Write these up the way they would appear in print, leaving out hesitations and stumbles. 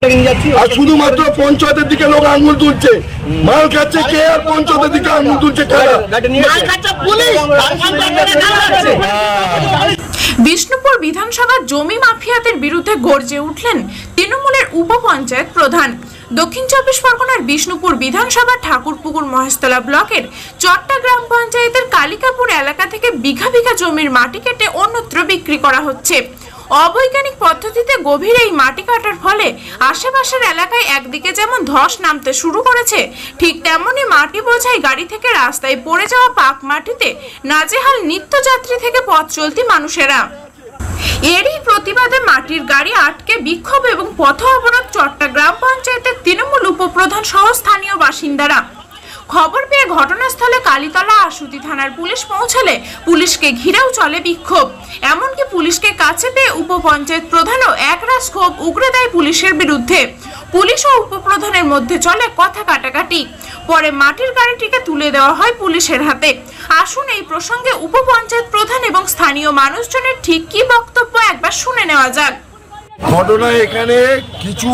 আর শুধুমাত্র পঞ্চায়েতের দিকে লোক আঙুল তুলছে, মাল খাচ্ছে কে আর পঞ্চায়েতের দিকে আঙুল তুলছে কারা? বিষ্ণুপুর বিধানসভার জমি মাফিয়াদের বিরুদ্ধে গর্জে উঠলেন তৃণমূলের উপপঞ্চায়েত প্রধান। দক্ষিণ চব্বিশ পরগনার বিষ্ণুপুর বিধানসভা ঠাকুরপুকুর মহেশতলা ব্লকের চট্টা গ্রাম পঞ্চায়েতের কালিকাপুর এলাকা থেকে বিঘা বিঘা জমির মাটি কেটে অন্যত্র বিক্রি করা হচ্ছে। অবৈজ্ঞানিক পদ্ধতিতে গভীর এই মাটি কাটার ফলে আশেপাশের এলাকায় একদিকে যেমন ধস নামতে শুরু করেছে, ঠিক তেমনি মাটি বোঝাই গাড়ি থেকে রাস্তায় পড়ে যাওয়া পাক মাটিতে নাজেহাল নিত্যযাত্রী থেকে পথ চলতি মানুষেরা। এরই প্রতিবাদে মাটির গাড়ি আটকে বিক্ষোভ এবং পথ অবরোধ চট্টা গ্রাম পঞ্চায়েতের তৃণমূল উপপ্রধান সহ স্থানীয় বাসিন্দারা। খবর পেয়ে ঘটনাস্থলে কালীতলা আশুতি থানার পুলিশ পৌঁছালে পুলিশকে ঘিরেও চলে বিক্ষোভ। এমনকি পুলিশকে কাছে পেয়ে উপপঞ্চায়েত প্রধানও একরাশ ক্ষোভ উগরে দেয় পুলিশের বিরুদ্ধে। পুলিশ ও উপপ্রধানের মধ্যে চলে কথা কাটাকাটি। পরে মাটির গাড়িটিকে তুলে দেওয়া হয় পুলিশের হাতে। আসুন এই প্রসঙ্গে উপপঞ্চায়েত প্রধান এবং স্থানীয় মানুষজনের ঠিক কি বক্তব্য একবার শুনে নেওয়া যাক। ঘটনা এখানে কিছু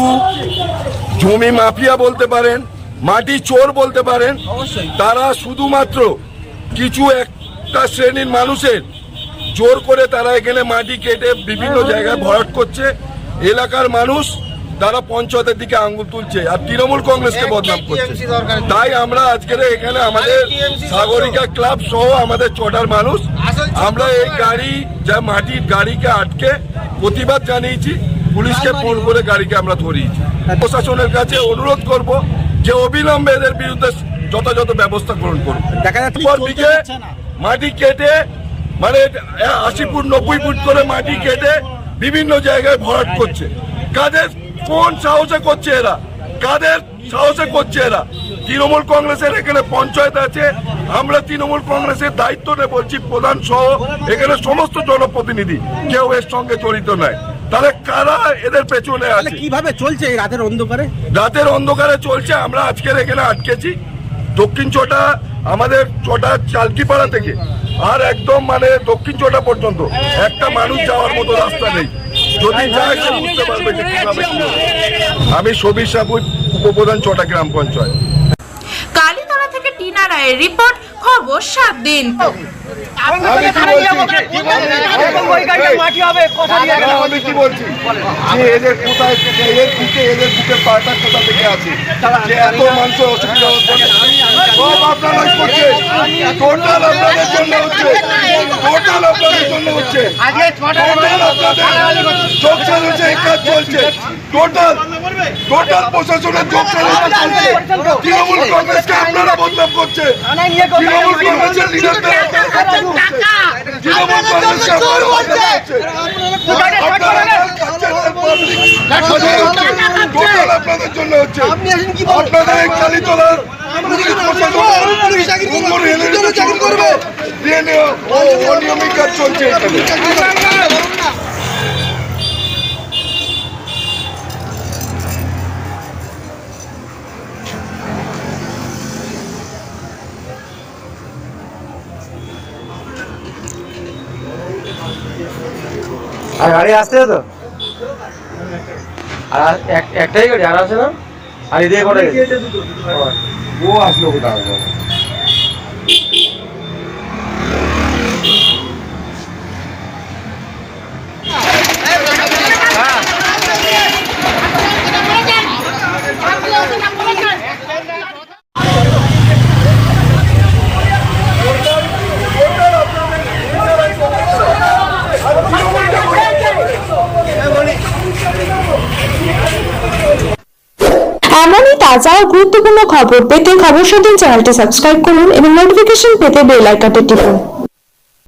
জমি মাফিয়া বলতে পারেন, মাটি চোর বলতে পারেন, তারা শুধুমাত্র কিছু একটা শ্রেণীর মানুষের জোর করে তারা এখানে মাটি কেটে বিভিন্ন জায়গায় ভরাট করছে। এলাকার মানুষ তারা পঞ্চায়েতের দিকে আঙ্গুল তুলছে আর তৃণমূল কংগ্রেসকে বদনাম করছে। তাই আমরা আজকের এখানে আমাদের সাগরিকা ক্লাব সহ আমাদের চটার মানুষ আমরা এই গাড়ি যা মাটির গাড়িকে আটকে প্রতিবাদ জানিয়েছি। পুলিশকে ফোন করে গাড়িকে আমরা ধরিয়েছি। প্রশাসনের কাছে অনুরোধ করব যে অবিলম্বে এদের বিরুদ্ধে যথাযথ ব্যবস্থা গ্রহণ করুন। মাটি কেটে মানে 80 ফুট 90 ফুট করে মাটি কেটে বিভিন্ন জায়গায় ভরাট করছে। কাদের কোন সাহসে করছে এরা? কাদের সাহসে করছে এরা? তৃণমূল কংগ্রেসের এখানে পঞ্চায়েত আছে, আমরা তৃণমূল কংগ্রেসের দায়িত্ব নিয়ে বলছি, প্রধান সহ এখানে সমস্ত জনপ্রতিনিধি কেউ এর সঙ্গে জড়িত নয়। তাহলে কারা এদের পেছনে আছে? কিভাবে চলছে এই রাতের অন্ধকারে? রাতের অন্ধকারে চলছে। আমরা আজকের এখানে আটকেছি দক্ষিণ চটা, আমাদের চটা চালকিপাড়া থেকে আর একদম মানে দক্ষিণ চটা পর্যন্ত একটা মানুষ যাওয়ার মতো রাস্তা নেই। যদি যায় সে বুঝতে পারবে যে কিভাবে। আমি সবির সাবু, উপপ্রধান চটা গ্রাম পঞ্চায়েত। কালীতলা থেকে টিনা রায়ের রিপোর্ট, খবর 7 দিন। আমি কি বলছি যে এদের কোথায় থেকে এদের বুকের পাটা কোথা থেকে আছে যে এত মানুষের অসুবিধা হচ্ছে? সব আপনারা করছে, টোটাল আপনাদের জন্য হচ্ছে, টোটাল আপনাদের জন্য হচ্ছে, টোটাল আপনাদের যোগসান হচ্ছে, এই কাজ চলছে। টোটাল প্রশাসনের যোগসান চলছে। তৃণমূল কংগ্রেসকে আপনারা বদনাম করছে, তৃণমূল কংগ্রেসের লিডারদের তৃণমূল কংগ্রেসকে আপনারা বদনাম করছে। টোটাল আপনাদের জন্য হচ্ছে। আপনাদের এই কালীতলার অনিয়মিত কাজ চলছে এখানে। আর গাড়ি আসছে তো, আর একটাই গাড়ি আর আসে না, আর এদিকে করে ও আসলো কোথাও। এমনই তাজা ও গুরুত্বপূর্ণ খবর পেতে খবর 7 দিন চ্যানেলটি সাবস্ক্রাইব করুন এবং নোটিফিকেশন পেতে বেল আইকনটি টিপুন।